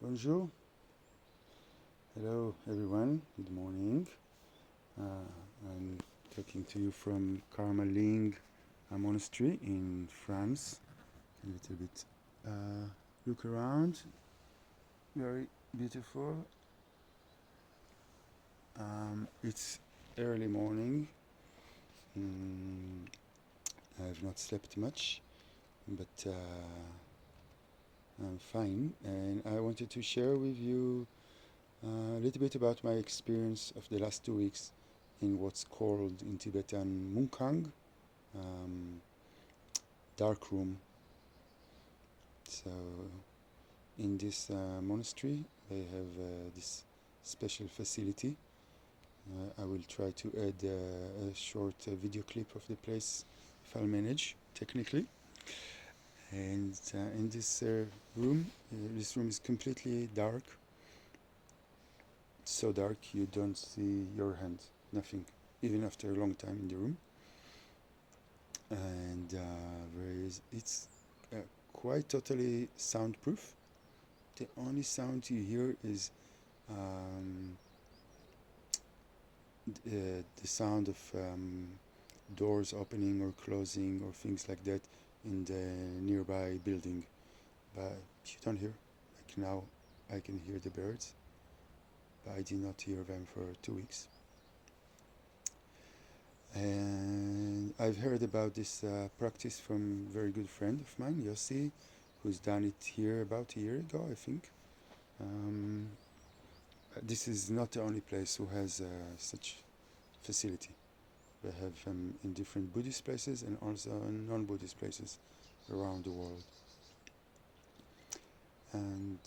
Bonjour. Hello, everyone. Good morning. I'm talking to you from Carmeling Monastery in France. A little bit look around. Very beautiful. It's early morning. Mm, I've not slept much, but I'm fine. And I wanted to share with you a little bit about my experience of the last 2 weeks in what's called in Tibetan Mungkang, um, dark room. So in this monastery, they have this special facility. I will try to add a short video clip of the place if I'll manage technically. And in this room is completely dark. So dark you don't see your hand, nothing, even after a long time in the room. And it's quite totally soundproof. The only sound you hear is um, the sound of doors opening or closing or things like that in the nearby building. But you don't hear. Like now, I can hear the birds, but I did not hear them for 2 weeks. And I've heard about this practice from a very good friend of mine, Yossi, who's done it here about a year ago, I think. Um, this is not the only place who has such facility. They have in different Buddhist places and also in non-Buddhist places around the world. And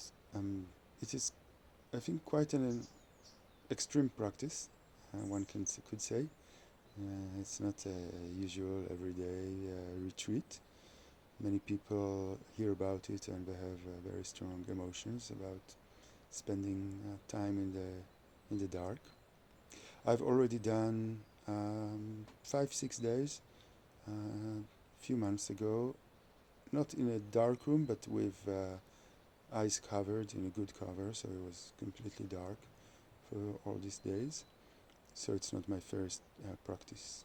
it is, I think, quite an extreme practice, could say. It's not a usual everyday retreat. Many people hear about it and they have very strong emotions about spending time in the dark. I've already done 5-6 days a few months ago, not in a dark room, but with eyes covered in a good cover, so it was completely dark for all these days. So it's not my first practice,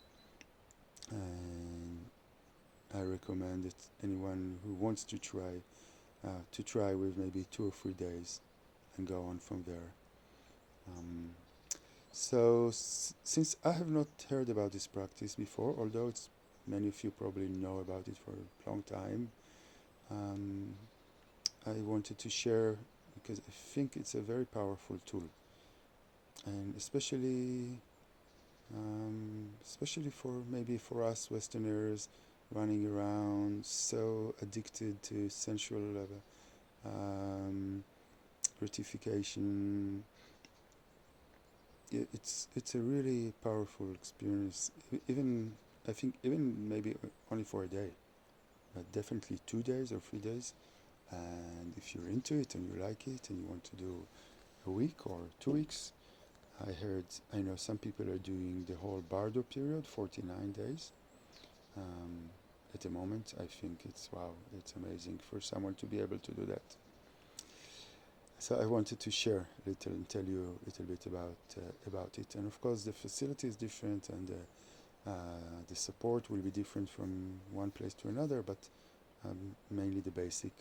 and I recommend it anyone who wants to try with maybe 2 or 3 days and go on from there. Since I have not heard about this practice before, although many of you probably know about it for a long time, I wanted to share because I think it's a very powerful tool, and especially for us Westerners running around so addicted to sensual gratification. It's a really powerful experience. Even I think even maybe only for a day, but definitely 2 days or 3 days. And if you're into it and you like it and you want to do a week or 2 weeks, I know some people are doing the whole Bardo period, 49 days. At the moment, I think it's amazing for someone to be able to do that. So I wanted to share a little and tell you a little bit about it. And of course, the facility is different, and the support will be different from one place to another. But mainly the basic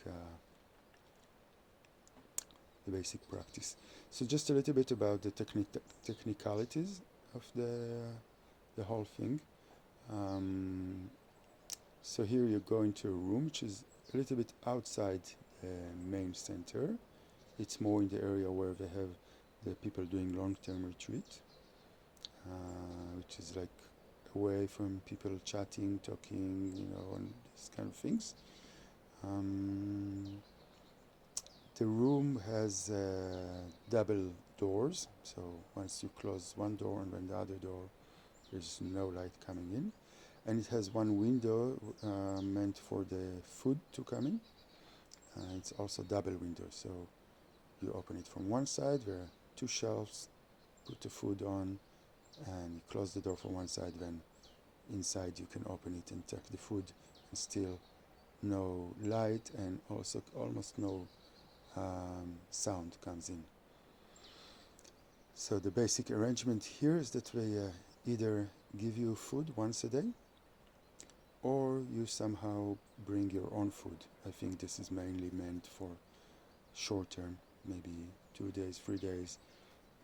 practice. So just a little bit about the technicalities of the whole thing. So here you go into a room which is a little bit outside the main center. It's more in the area where they have the people doing long-term retreat, which is like away from people chatting, talking, and these kind of things. The room has double doors, so once you close one door and then the other door, there's no light coming in. And it has one window meant for the food to come in. It's also double window, so you open it from one side, there are 2 shelves, put the food on, and you close the door from one side, then inside you can open it and take the food, and still no light and also almost no sound comes in. So the basic arrangement here is that we either give you food once a day, or you somehow bring your own food. I think this is mainly meant for short term, maybe 2 days, 3 days,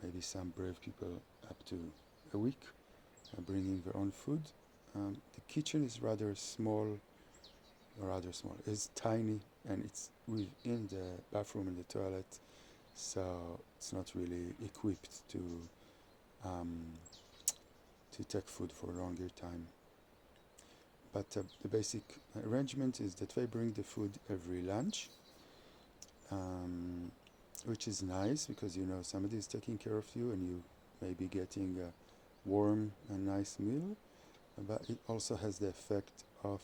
maybe some brave people up to a week, bringing their own food. The kitchen is rather small. It's tiny, and it's within the bathroom and the toilet, so it's not really equipped um, to take food for a longer time. But the basic arrangement is that they bring the food every lunch, um, which is nice because you know somebody is taking care of you and you may be getting a warm and nice meal. But it also has the effect of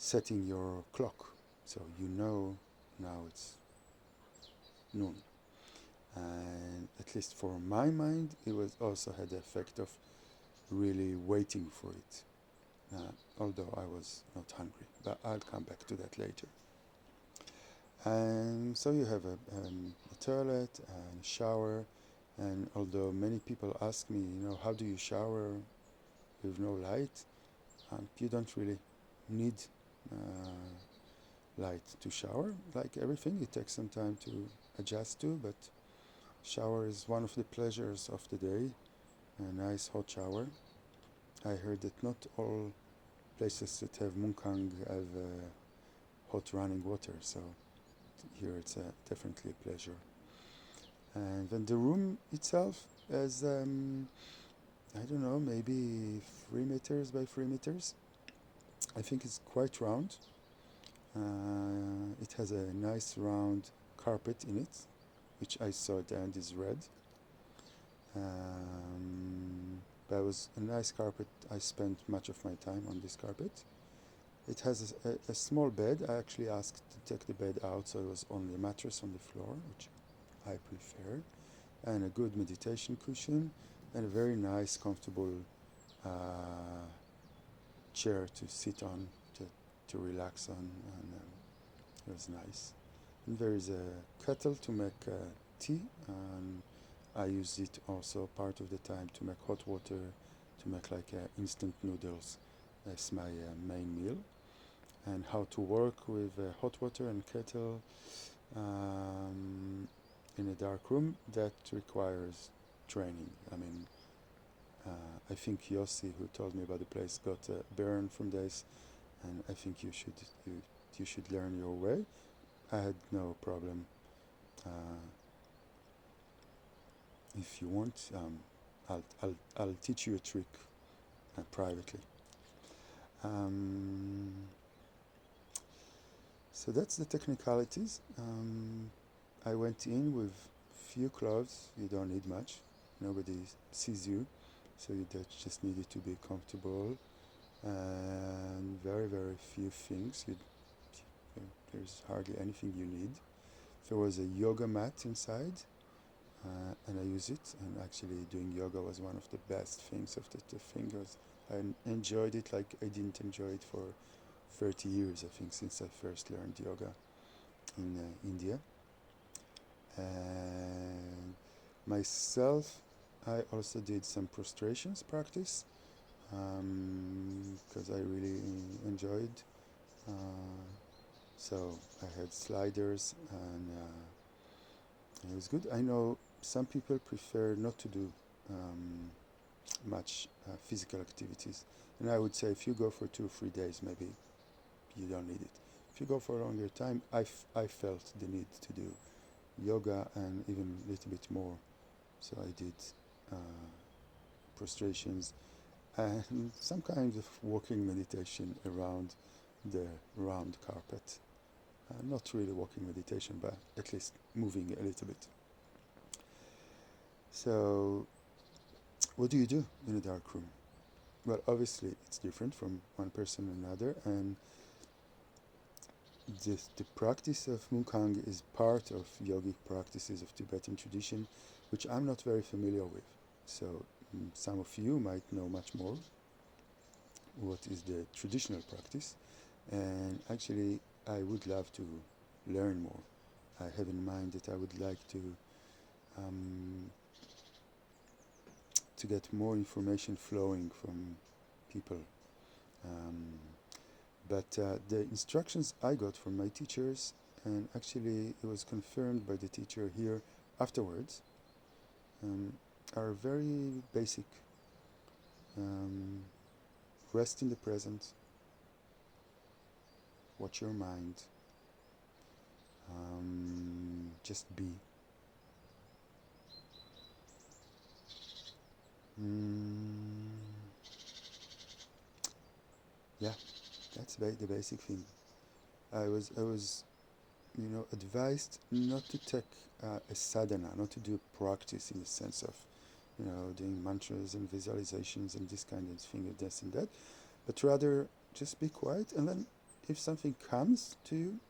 setting your clock, so you know now it's noon. And at least for my mind, it was also had the effect of really waiting for it. Although I was not hungry, but I'll come back to that later. And so you have a toilet and a shower, and although many people ask me, how do you shower with no light? You don't really need light to shower. Like everything, it takes some time to adjust to, but shower is one of the pleasures of the day, a nice hot shower. I heard that not all places that have Munkang have hot running water, so here it's definitely a pleasure. And then the room itself is, I don't know, maybe 3 meters by 3 meters. I think it's quite round. It has a nice round carpet in it, which I saw at the end is red. But it was a nice carpet. I spent much of my time on this carpet. It has a small bed. I actually asked to take the bed out, so it was only a mattress on the floor, which I prefer, and a good meditation cushion, and a very nice, comfortable chair to sit on, to relax on, and it was nice. And there is a kettle to make tea, and I use it also part of the time to make hot water, to make like instant noodles. That's my main meal. And how to work with hot water and kettle in a dark room, that requires training. I mean, I think Yossi, who told me about the place, got a burn from this, and I think you should learn your way. I had no problem. If you want, I'll teach you a trick privately. So that's the technicalities. I went in with few clothes. You don't need much. Nobody sees you, so you just needed to be comfortable, and very, very few things. There's hardly anything you need. There was a yoga mat inside, and I use it. And actually, doing yoga was one of the best things of the fingers. I enjoyed it like I didn't enjoy it for 30 years, I think, since I first learned yoga in India. And myself, I also did some prostrations practice, because I really enjoyed. So I had sliders, and it was good. I know some people prefer not to do much physical activities, and I would say if you go for 2 or 3 days, maybe you don't need it. If you go for a longer time, I felt the need to do yoga and even a little bit more. So I did prostrations and some kind of walking meditation around the round carpet. Not really walking meditation, but at least moving a little bit. So, what do you do in a dark room? Well, obviously, it's different from one person to another, and the practice of Mukang is part of yogic practices of Tibetan tradition, which I'm not very familiar with. So, some of you might know much more what is the traditional practice, and actually, I would love to learn more. I have in mind that I would like um, to get more information flowing from people. Um, but the instructions I got from my teachers, and actually it was confirmed by the teacher here afterwards, um, are very basic. Um, Rest in the present, watch your mind, just be. Mm, yeah, that's the basic thing. I was advised not to take a sadhana, not to do a practice in the sense of, doing mantras and visualizations and this kind of thing, and this and that, but rather just be quiet, and then if something comes to you,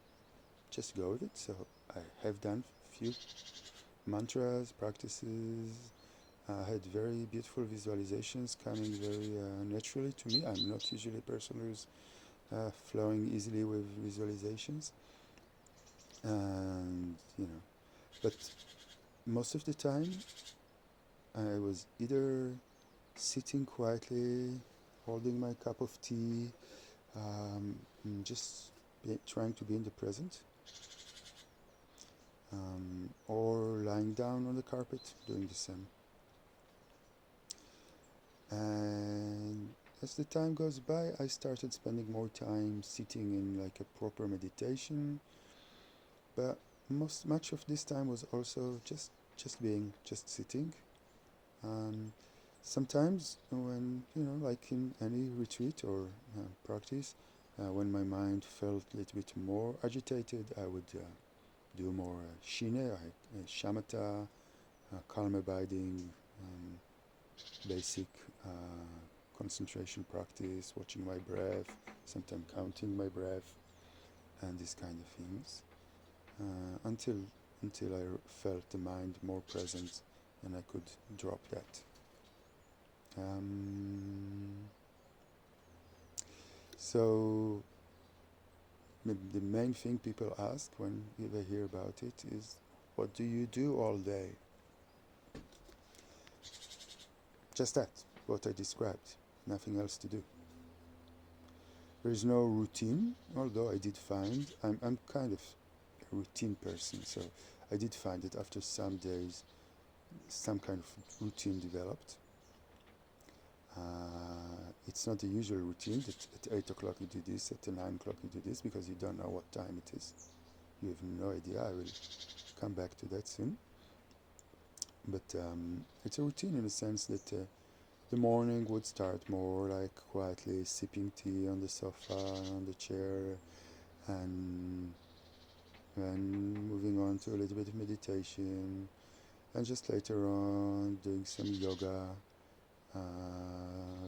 just go with it. So I have done few mantras, practices. I had very beautiful visualizations coming very naturally to me. I'm not usually a person who's flowing easily with visualizations, and but most of the time I was either sitting quietly, holding my cup of tea, um, just trying to be in the present, or lying down on the carpet doing the same. And as the time goes by, I started spending more time sitting in like a proper meditation, but much of this time was also just being, just sitting. Um, Sometimes when, like in any retreat or practice, when my mind felt a little bit more agitated, I would do more shine, shamatha, calm abiding, basic concentration practice, watching my breath, sometimes counting my breath, and these kind of things, until I felt the mind more present and I could drop that. So the main thing people ask when they hear about it is, what do you do all day? Just that, what I described, nothing else to do. There is no routine, although I did find, I'm kind of a routine person, so I did find that after some days some kind of routine developed. It's not the usual routine that at 8 o'clock you do this, at 9 o'clock you do this, because you don't know what time it is. You have no idea. I will come back to that soon. But it's a routine in the sense that the morning would start more like quietly sipping tea on the sofa, on the chair, and then moving on to a little bit of meditation, and just later on doing some yoga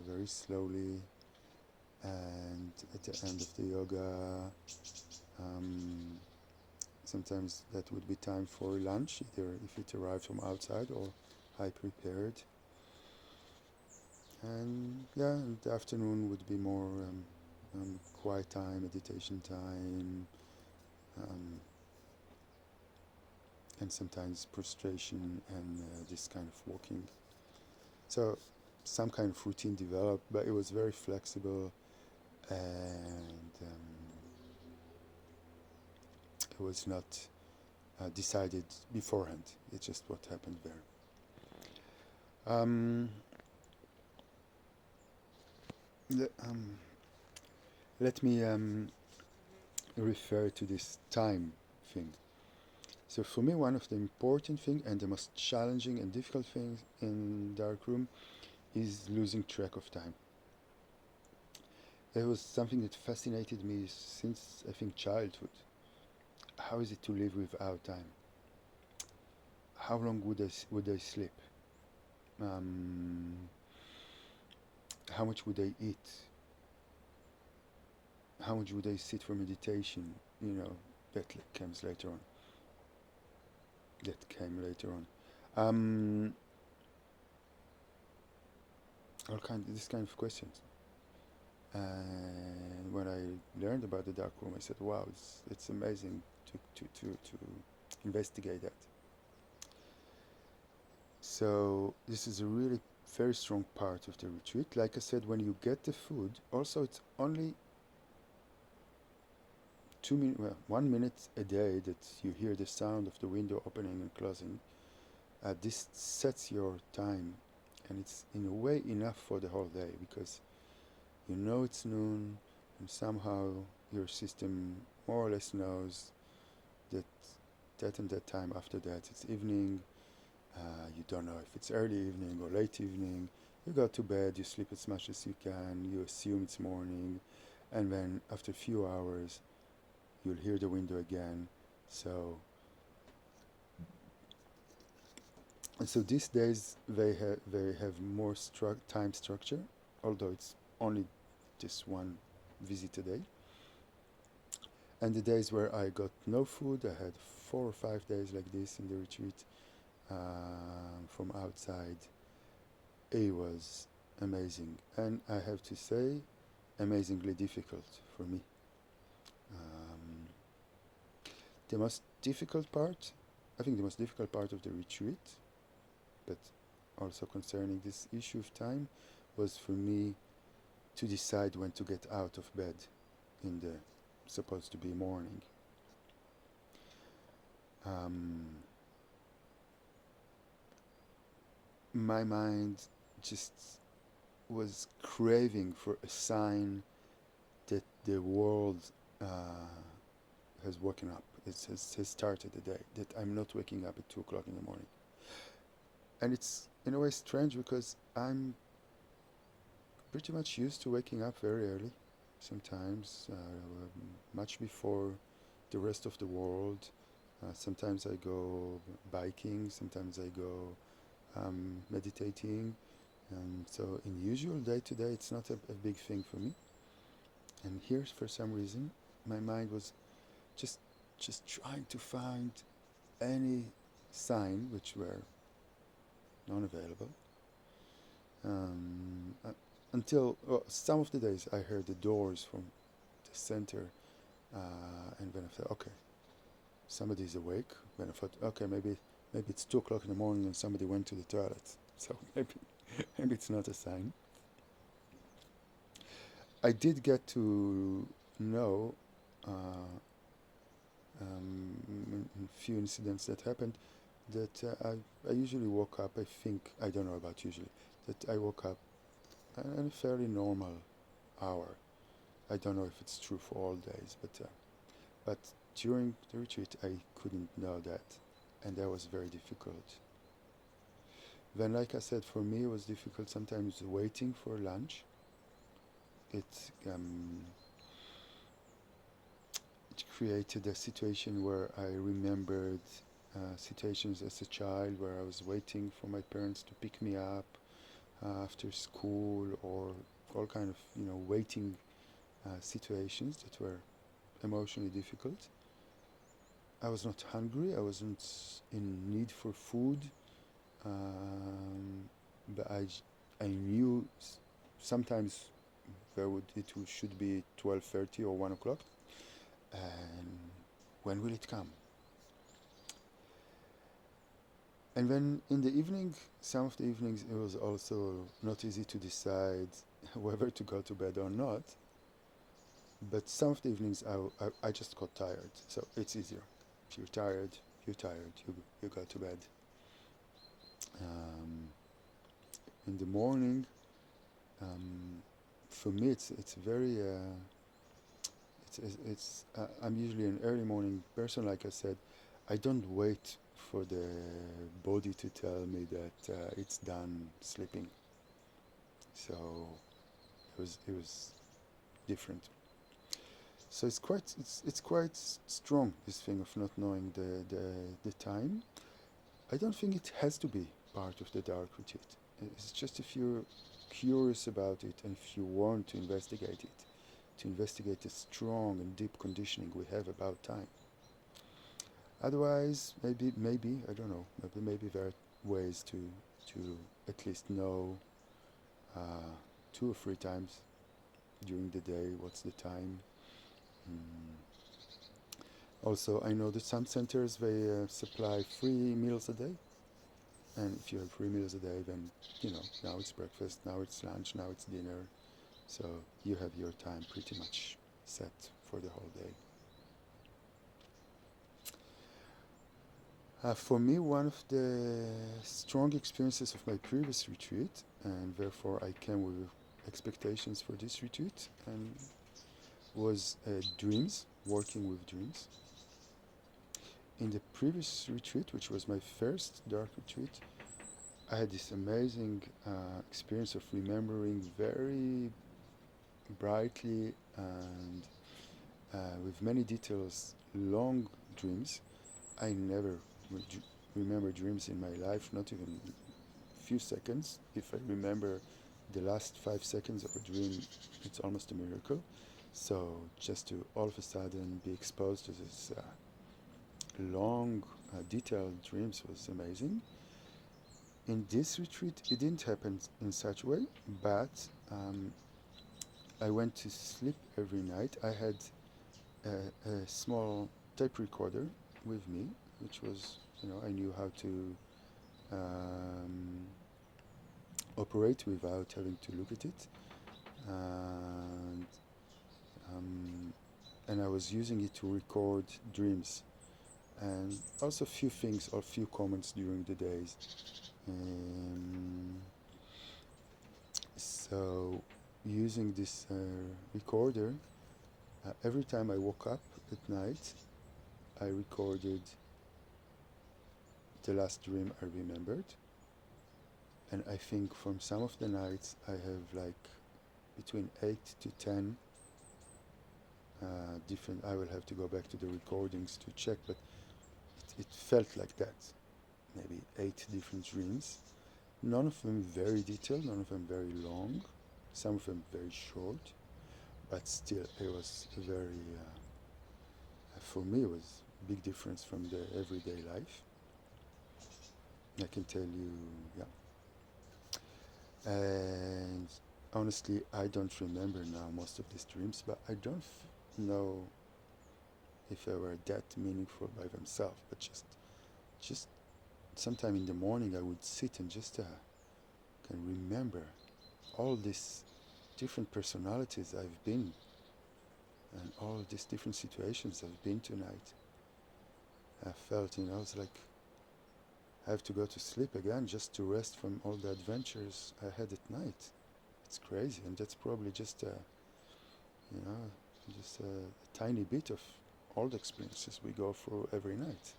very slowly. And at the end of the yoga, sometimes that would be time for lunch, either if it arrived from outside or I prepared. And yeah, and the afternoon would be more quiet time, meditation time, um, and sometimes prostration and this kind of walking. So some kind of routine developed, but it was very flexible, and it was not decided beforehand. It's just what happened there. Let me refer to this time thing. So for me, one of the important things and the most challenging and difficult things in darkroom is losing track of time. It was something that fascinated me since, I think, childhood. How is it to live without time? How long would I sleep? How much would I eat? How much would I sit for meditation? That comes later on. That came later on. This kind of questions. And when I learned about the dark room, I said, "Wow, it's amazing to investigate that. So this is a really very strong part of the retreat. Like I said, when you get the food, also it's only 2 minutes, well, 1 minute a day that you hear the sound of the window opening and closing. This sets your time, and it's in a way enough for the whole day because you know it's noon, and somehow your system more or less knows that that and that time after that it's evening. You don't know if it's early evening or late evening. You go to bed, you sleep as much as you can, you assume it's morning, and then after a few hours, you'll hear the window again. So, so these days they have more time structure, although it's only just one visit a day. And the days where I got no food, I had 4 or 5 days like this in the retreat from outside. It was amazing, and I have to say, amazingly difficult for me. Um, the most difficult part, I think the most difficult part of the retreat, but also concerning this issue of time, was for me to decide when to get out of bed in the supposed to be morning. Um, my mind just was craving for a sign that the world uh, has woken up. It has started the day, that I'm not waking up at 2 o'clock in the morning. And it's in a way strange because I'm pretty much used to waking up very early, sometimes much before the rest of the world. Sometimes I go biking, sometimes I go meditating. So in usual day to day, it's not a big thing for me. And here, for some reason, my mind was just just trying to find any sign, which were non-available. Until well, some of the days I heard the doors from the center, and then I thought, okay, somebody's awake. Then I thought, okay, maybe it's 2 o'clock in the morning and somebody went to the toilet. So maybe it's not a sign. I did get to know a few incidents that happened that I usually woke up. I think I don't know about usually that I woke up at a fairly normal hour. I don't know if it's true for all days, but during the retreat I couldn't know that, and that was very difficult. Then, like I said, for me it was difficult sometimes waiting for lunch. It it created a situation where I remembered situations as a child where I was waiting for my parents to pick me up after school, or all kind of waiting situations that were emotionally difficult. I was not hungry. I wasn't in need for food, but I knew sometimes it should be 12:30 or 1 o'clock, and when will it come? And then in the evening, some of the evenings, it was also not easy to decide whether to go to bed or not. But some of the evenings, I just got tired. So it's easier. If you're tired, you go to bed. Um, in the morning, for me, it's very. I'm usually an early morning person. Like I said, I don't wait for the body to tell me that it's done sleeping. So it was different. So it's quite strong, this thing of not knowing the time. I don't think it has to be part of the dark retreat. It's just if you're curious about it and if you want to investigate the strong and deep conditioning we have about time. Otherwise, maybe I don't know. Maybe there are ways to at least know 2 or 3 times during the day what's the time. Mm. Also, I know that some centers they supply free meals a day, and if you have 3 meals a day, then now it's breakfast, now it's lunch, now it's dinner, so you have your time pretty much set for the whole day. For me, one of the strong experiences of my previous retreat, and therefore I came with expectations for this retreat, and was dreams, working with dreams. In the previous retreat, which was my first dark retreat, I had this amazing experience of remembering very brightly and with many details long dreams. I never remember dreams in my life, not even a few seconds. If I remember the last 5 seconds of a dream, it's almost a miracle. So just to all of a sudden be exposed to this long, detailed dreams was amazing. In this retreat, it didn't happen in such a way, but I went to sleep every night. I had a small tape recorder with me, which was, I knew how to um, operate without having to look at it. And, um, and I was using it to record dreams and also a few things or a few comments during the days. Um, so, using this recorder, every time I woke up at night, I recorded the last dream I remembered. And I think from some of the nights I have like between 8 to 10 different. I will have to go back to the recordings to check, but it felt like that. Maybe 8 different dreams. None of them very detailed, none of them very long, some of them very short, but still it was very, for me, it was a big difference from the everyday life. I can tell you, yeah. And honestly, I don't remember now most of these dreams, but I don't know if they were that meaningful by themselves. But just sometime in the morning, I would sit and just can remember all these different personalities I've been, and all these different situations I've been tonight. I felt, it's like I have to go to sleep again just to rest from all the adventures I had at night. It's crazy, and that's probably just you know, just a tiny bit of all the experiences we go through every night.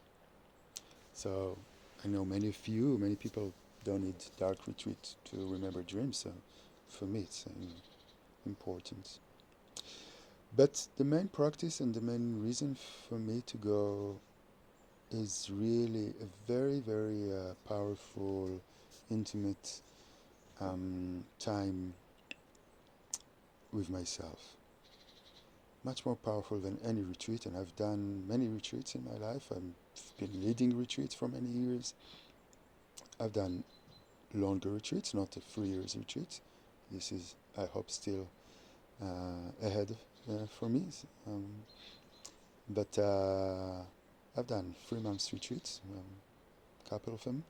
So I know many people don't need dark retreat to remember dreams. So for me, it's important. But the main practice and the main reason for me to go is really a very, very powerful, intimate time with myself. Much more powerful than any retreat, and I've done many retreats in my life. I've been leading retreats for many years. I've done longer retreats, not a 3 years retreat. This is, I hope, still ahead for me. Um, but I've done 3 months retreats, a couple of them,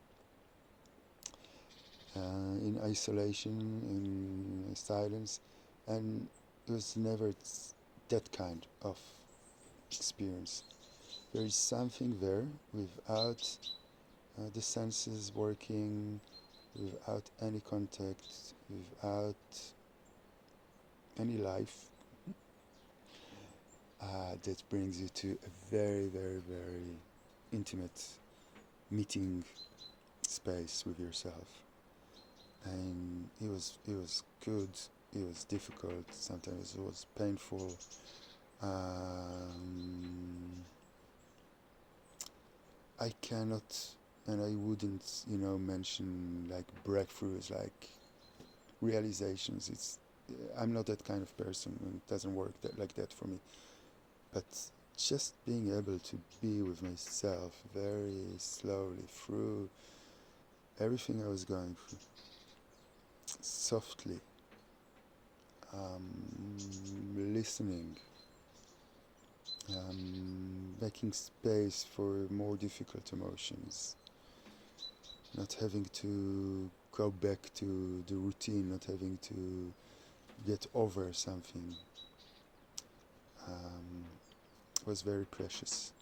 in isolation, in silence, and it was never that kind of experience. There is something there without the senses working, without any contact, without any life, that brings you to a very, very, very intimate meeting space with yourself. And it was good. It was difficult. Sometimes it was painful. Um, I cannot, and I wouldn't, mention like breakthroughs, like realizations. I'm not that kind of person, and it doesn't work like that for me. But just being able to be with myself very slowly through everything I was going through, softly, listening, making space for more difficult emotions, not having to go back to the routine, not having to get over something, um, was very precious.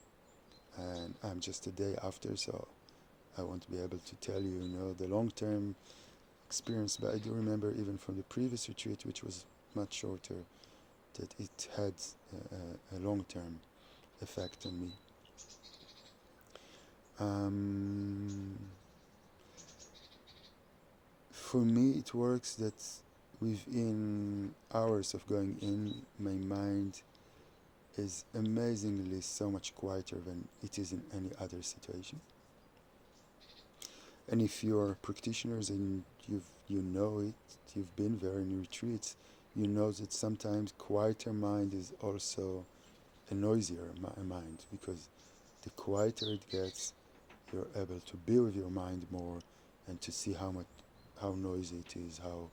And I'm just a day after, so I won't be able to tell you, the long-term experience, but I do remember even from the previous retreat, which was much shorter, that it had a long-term effect on me. For me, it works that within hours of going in, my mind is amazingly so much quieter than it is in any other situation. And if you're practitioners and you know it, you've been there in retreats, you know that sometimes quieter mind is also a noisier mind, because the quieter it gets, you're able to be with your mind more and to see how noisy it is, how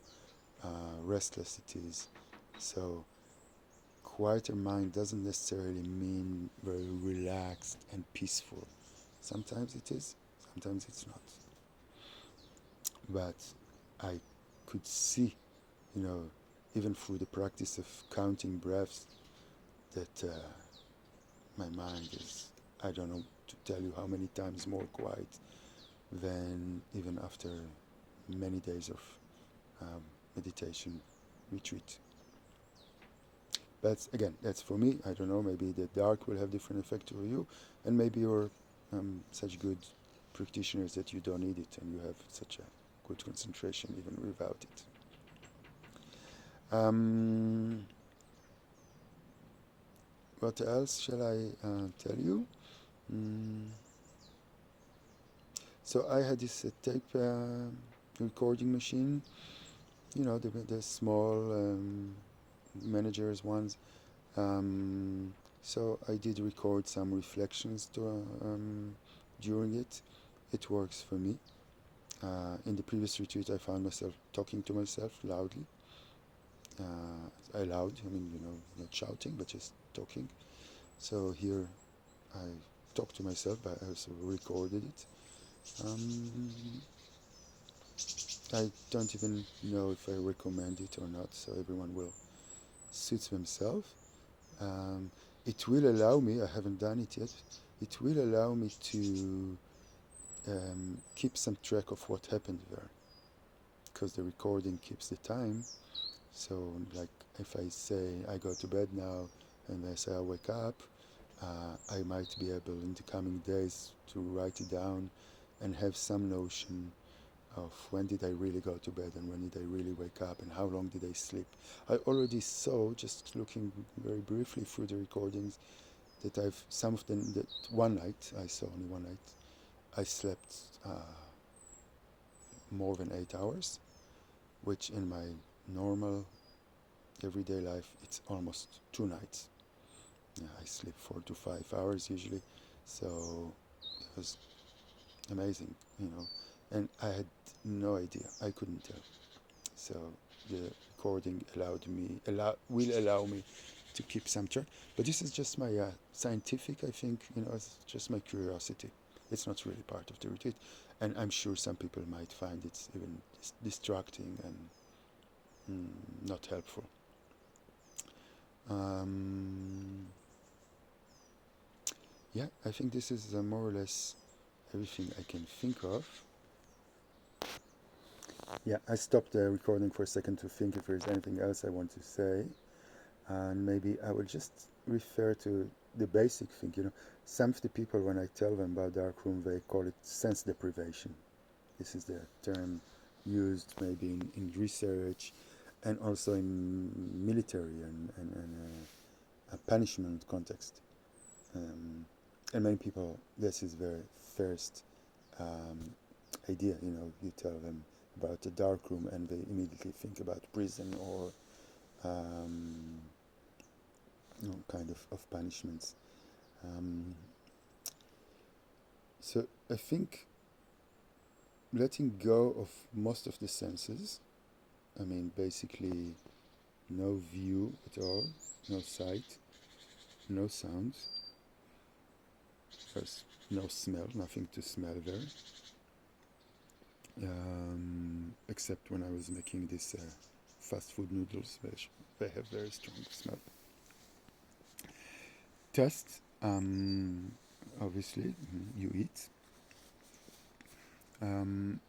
restless it is. So quieter mind doesn't necessarily mean very relaxed and peaceful. Sometimes it is, sometimes it's not. But I could see, even through the practice of counting breaths, that my mind is, I don't know to tell you how many times more quiet than even after many days of meditation retreat. But again, that's for me. I don't know, maybe the dark will have different effect for you, and maybe you're such good practitioners that you don't need it and you have such a good concentration even without it. What else shall I tell you? So I had this tape recording machine, the small managers ones. So I did record some reflections during it. It works for me. In the previous retreat, I found myself talking to myself loudly. Loud, not shouting, but just talking. So here I talked to myself, but I also recorded it. I don't even know if I recommend it or not, so everyone will suit themselves. It will allow me, I haven't done it yet, it will allow me to keep some track of what happened there, because the recording keeps the time. So, like, if I say I go to bed now and I say I wake up, I might be able in the coming days to write it down and have some notion of when did I really go to bed and when did I really wake up and how long did I sleep. I already saw, just looking very briefly through the recordings, that some of them, that one night, I saw only one night, I slept more than 8 hours, which in my normal everyday life, it's almost 2 nights. I sleep 4 to 5 hours usually, so it was amazing, and I had no idea, I couldn't tell. So the recording will allow me to keep some track. But this is just my scientific, I think, it's just my curiosity. It's not really part of the retreat. And I'm sure some people might find it even distracting and not helpful. Yeah, I think this is more or less everything I can think of. Yeah, I stopped the recording for a second to think if there's anything else I want to say. And maybe I will just refer to the basic thing. Some of the people, when I tell them about darkroom, they call it sense deprivation. This is the term used maybe in research and also in military and a punishment context. And many people, this is their first idea. You tell them about the darkroom and they immediately think about prison or kind of punishments. So I think letting go of most of the senses, basically no view at all, no sight, no sounds, there's no smell, nothing to smell there, except when I was making this fast food noodles, which they have very strong smell. Taste, obviously, you eat. Um,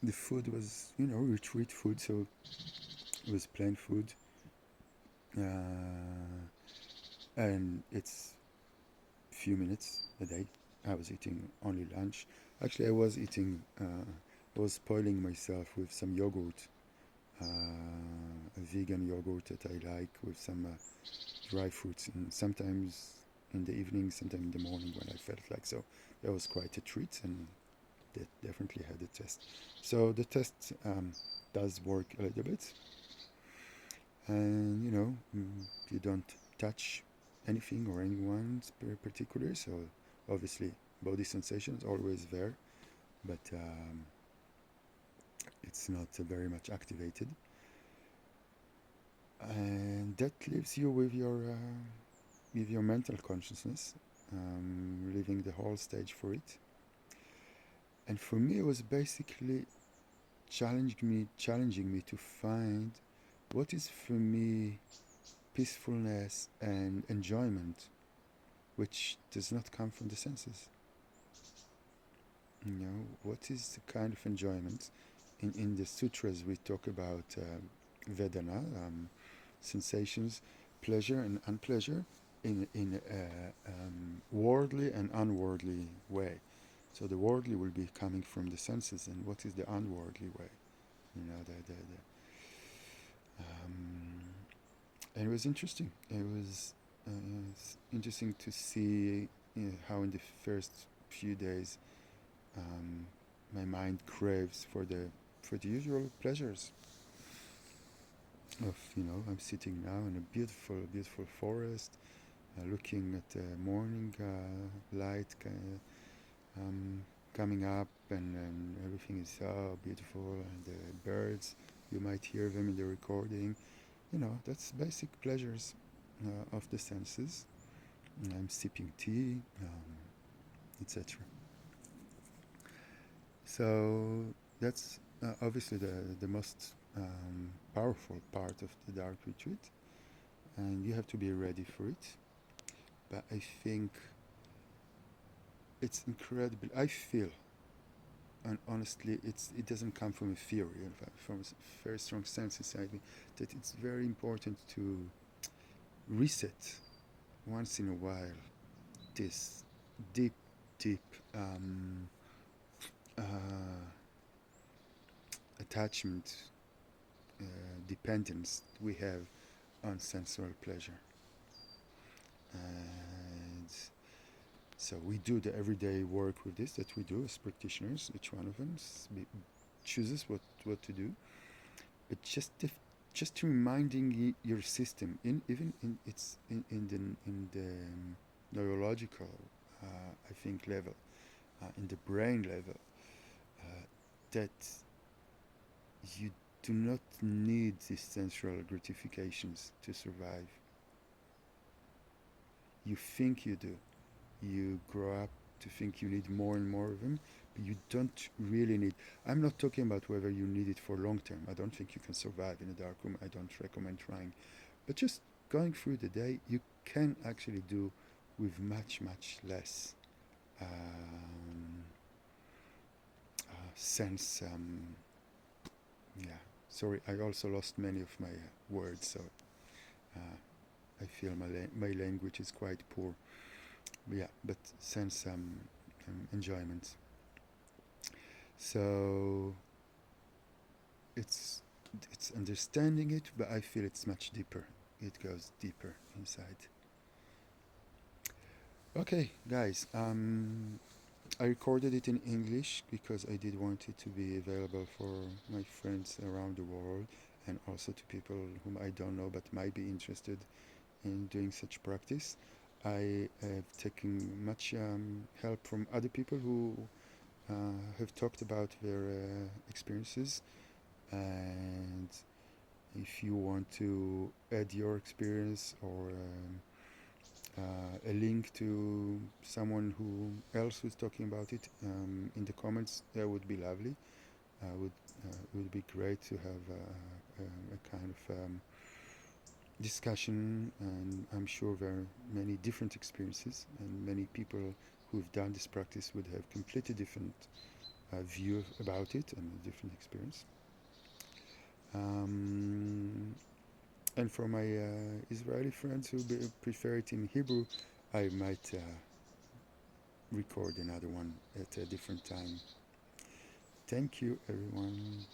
the food was, retreat food, so it was plain food, and it's few minutes a day. I was eating only lunch. Actually, I was spoiling myself with some yogurt, a vegan yogurt that I like with some dry fruits, and sometimes in the evening, sometimes in the morning when I felt like so. That was quite a treat, and that definitely had a test. So the test does work a little bit, and you don't touch anything or anyone particular. So obviously, body sensations always there, but it's not very much activated, and that leaves you with your mental consciousness, leaving the whole stage for it. And for me, it was basically challenging me to find what is for me peacefulness and enjoyment, which does not come from the senses. What is the kind of enjoyment? In the sutras, we talk about Vedana, sensations, pleasure and unpleasure, in a worldly and unworldly way. So the worldly will be coming from the senses, and what is the unworldly way? And it was interesting. It's interesting to see how in the first few days my mind craves for the usual pleasures of I'm sitting now in a beautiful forest, looking at the morning light coming up, and everything is so beautiful, and the birds, you might hear them in the recording. That's basic pleasures of the senses. I'm sipping tea, etc. So that's obviously the most powerful part of the dark retreat, and you have to be ready for it. But I think it's incredible. I feel, and honestly, it doesn't come from a theory, in fact, from a very strong sense inside me, that it's very important to reset once in a while this deep, deep uh, attachment, dependence we have on sensual pleasure. And so we do the everyday work with this that we do as practitioners. Each one of them chooses what to do, but just reminding your system, even in the neurological, I think level, in the brain level, that you do not need these sensual gratifications to survive. You think you do. You grow up to think you need more and more of them, but you don't really need. I'm not talking about whether you need it for long term. I don't think you can survive in a dark room. I don't recommend trying. But just going through the day, you can actually do with much, much less sense. Yeah. Sorry, I also lost many of my words, so I feel my language is quite poor. Yeah, but sense enjoyment. So it's understanding it, but I feel it's much deeper. It goes deeper inside. Okay, guys. I recorded it in English because I did want it to be available for my friends around the world, and also to people whom I don't know but might be interested in doing such practice. I have taken much help from other people who have talked about their experiences, and if you want to add your experience or a link to someone who else who's talking about it in the comments, that would be lovely. Would It would be great to have a kind of discussion, and I'm sure very many different experiences, and many people who've done this practice would have completely different view about it and a different experience. Um, and for my Israeli friends who prefer it in Hebrew, I might record another one at a different time. Thank you, everyone.